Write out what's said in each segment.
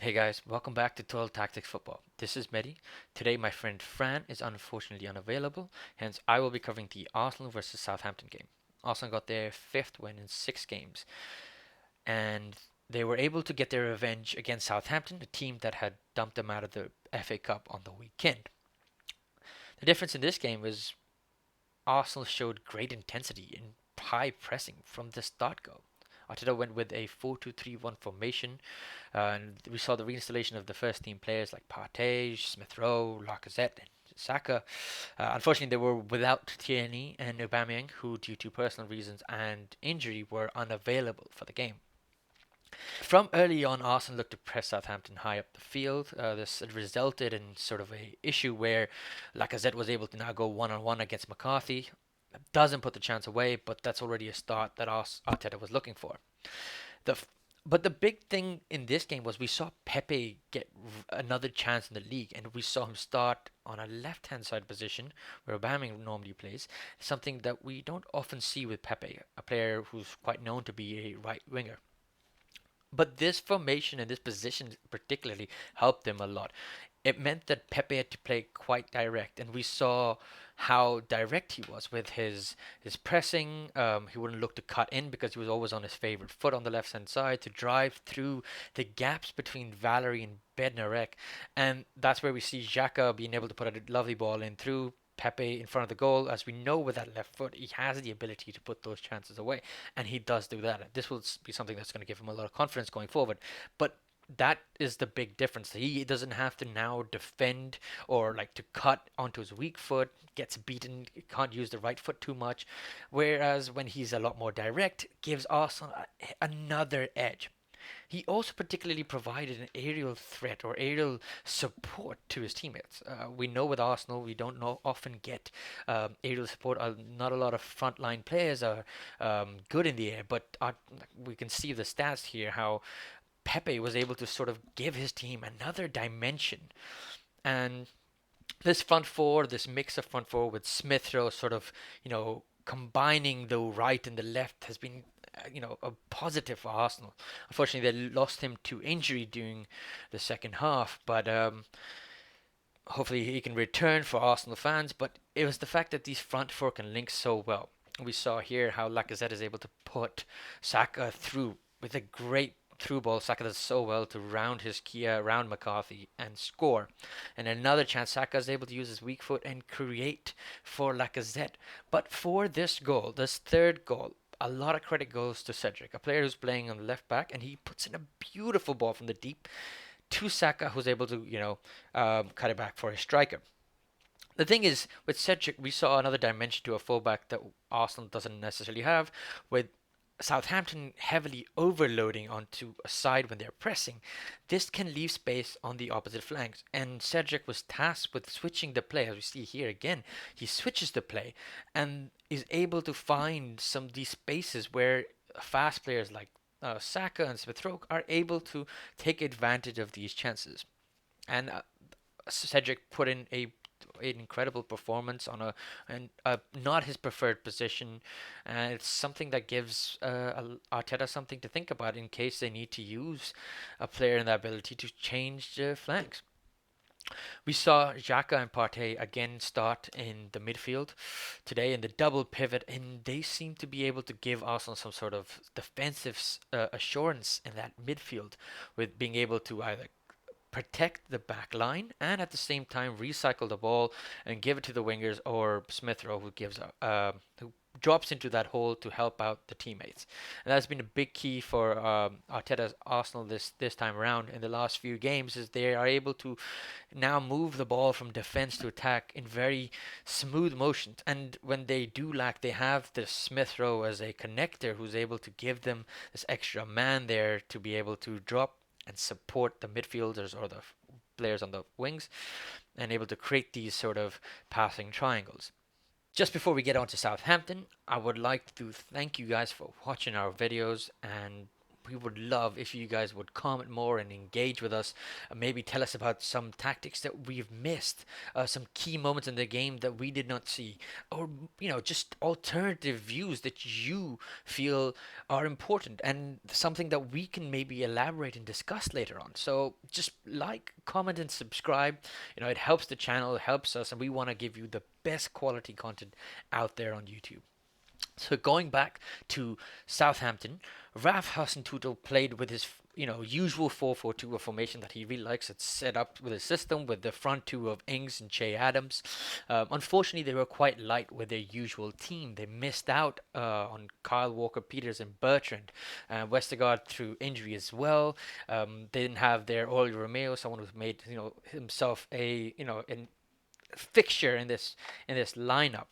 Hey guys, welcome back to 12 Tactics Football. This is Mehdi. Today my friend Fran is unfortunately unavailable, hence I will be covering the Arsenal versus Southampton game. Arsenal got their fifth win in 6 games, and they were able to get their revenge against Southampton, the team that had dumped them out of the FA Cup on the weekend. The difference in this game was Arsenal showed great intensity and high pressing from the start go. Arteta went with a 4-2-3-1 formation, and we saw the reinstallation of the first team players like Partey, Smith Rowe, Lacazette, and Saka. Unfortunately, they were without Tierney and Aubameyang, who, due to personal reasons and injury, were unavailable for the game. From early on, Arsenal looked to press Southampton high up the field. This resulted in sort of a issue where Lacazette was able to now go one-on-one against McCarthy. Doesn't put the chance away, but that's already a start that Arteta was looking for. The but the big thing in this game was we saw Pepe get another chance in the league, and we saw him start on a left-hand side position where Aubameyang normally plays, something that we don't often see with Pepe, a player who's quite known to be a right winger. But this formation and this position particularly helped him a lot. It meant that Pepe had to play quite direct, and we saw how direct he was with his pressing. He wouldn't look to cut in because he was always on his favorite foot on the left hand side to drive through the gaps between Valerie and Bednarek, and that's where we see Xhaka being able to put a lovely ball in through Pepe in front of the goal. As we know, with that left foot, he has the ability to put those chances away, and he does do that. This will be something that's going to give him a lot of confidence going forward. But that is the big difference. He doesn't have to now defend or like to cut onto his weak foot, gets beaten, can't use the right foot too much. Whereas when he's a lot more direct, gives Arsenal another edge. He also particularly provided an aerial threat or aerial support to his teammates. We know with Arsenal, we don't know, often get aerial support. Not a lot of frontline players are good in the air, but we can see the stats here how Pepe was able to sort of give his team another dimension. And this front four, this mix of front four with Smith Rowe sort of, combining the right and the left has been a positive for Arsenal. Unfortunately, they lost him to injury during the second half, but hopefully he can return for Arsenal fans. But it was the fact that these front four can link so well. We saw here how Lacazette is able to put Saka through with a great through ball. Saka does so well to round his Kia around McCarthy and score. And another chance, Saka is able to use his weak foot and create for Lacazette. But for this goal, this third goal, a lot of credit goes to Cedric, a player who's playing on the left back, and he puts in a beautiful ball from the deep to Saka, who's able to, cut it back for a striker. The thing is, with Cedric, we saw another dimension to a fullback that Arsenal doesn't necessarily have, with Southampton heavily overloading onto a side when they're pressing. This can leave space on the opposite flanks, and Cedric was tasked with switching the play. As we see here again, he switches the play and is able to find some of these spaces where fast players like Saka and Smith Rowe are able to take advantage of these chances. And Cedric put in an incredible performance on a not his preferred position, and it's something that gives Arteta something to think about in case they need to use a player in the ability to change the flanks. We saw Xhaka and Partey again start in the midfield today in the double pivot, and they seem to be able to give Arsenal some sort of defensive assurance in that midfield, with being able to either protect the back line and at the same time recycle the ball and give it to the wingers or Smith Rowe who drops into that hole to help out the teammates. And that's been a big key for Arteta's Arsenal this time around in the last few games, is they are able to now move the ball from defense to attack in very smooth motions. And when they do lack, they have the Smith Rowe as a connector who's able to give them this extra man there to be able to drop and support the midfielders or the players on the wings, and able to create these sort of passing triangles. Just before we get on to Southampton, I would like to thank you guys for watching our videos, and we would love if you guys would comment more and engage with us. Maybe tell us about some tactics that we've missed, some key moments in the game that we did not see, or just alternative views that you feel are important and something that we can maybe elaborate and discuss later on. So just like, comment, and subscribe. It helps the channel, it helps us, and we want to give you the best quality content out there on YouTube. So going back to Southampton, Ralph Hasenhüttl played with his usual 4-4-2, a formation that he really likes. It's set up with a system with the front two of Ings and Che Adams. Unfortunately, they were quite light with their usual team. They missed out on Kyle Walker-Peters and Bertrand. Westergaard through injury as well. They didn't have their Oli Romeo, someone who's made himself a fixture in this lineup.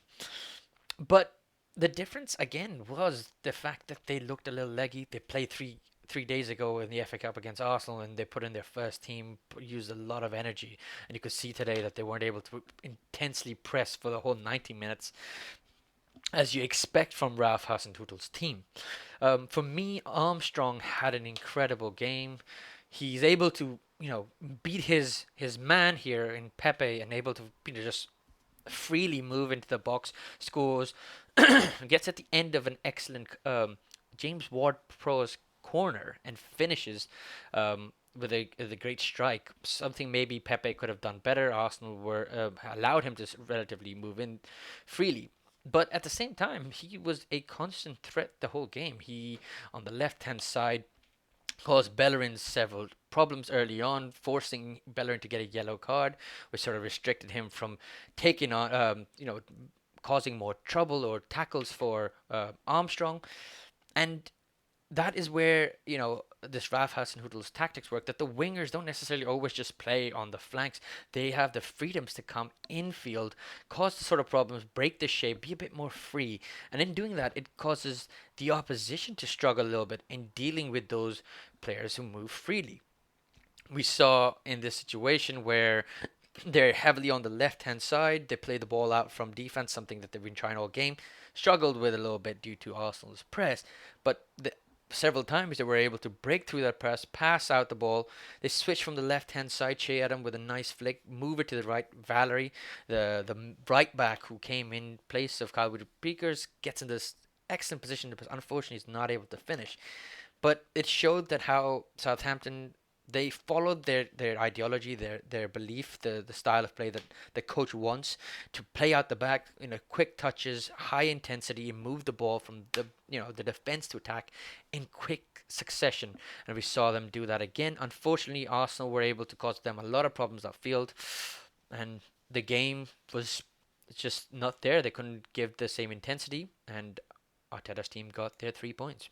But the difference again was the fact that they looked a little leggy. They played three days ago in the FA Cup against Arsenal, and they put in their first team, used a lot of energy, and you could see today that they weren't able to intensely press for the whole 90 minutes, as you expect from Ralph Hasenhüttl's team. For me, Armstrong had an incredible game. He's able to beat his man here in Pepe, and able to just freely move into the box, scores, gets at the end of an excellent James Ward-Prowse corner and finishes with a great strike. Something maybe Pepe could have done better. Arsenal were allowed him to relatively move in freely. But at the same time, he was a constant threat the whole game. He, on the left-hand side, caused Bellerin several problems early on, forcing Bellerin to get a yellow card, which sort of restricted him from taking on, causing more trouble or tackles for Armstrong. And that is where this Ralph Hasenhüttl's tactics work. That the wingers don't necessarily always just play on the flanks. They have the freedoms to come infield, cause the sort of problems, break the shape, be a bit more free. And in doing that, it causes the opposition to struggle a little bit in dealing with those players who move freely. We saw in this situation where they're heavily on the left hand side. They play the ball out from defense, something that they've been trying all game. Struggled with a little bit due to Arsenal's press, but several times they were able to break through that press, pass out the ball. They switch from the left hand side, Che Adam with a nice flick, move it to the right. Valerie, the right back who came in place of Kyle Peters, gets in this excellent position, but unfortunately is not able to finish. But it showed that how Southampton, they followed their ideology, their belief, the style of play that the coach wants, to play out the back in a quick touches, high intensity, and move the ball from the defense to attack in quick succession. And we saw them do that again. Unfortunately, Arsenal were able to cause them a lot of problems upfield, and the game was just not there. They couldn't give the same intensity, and Arteta's team got their 3 points.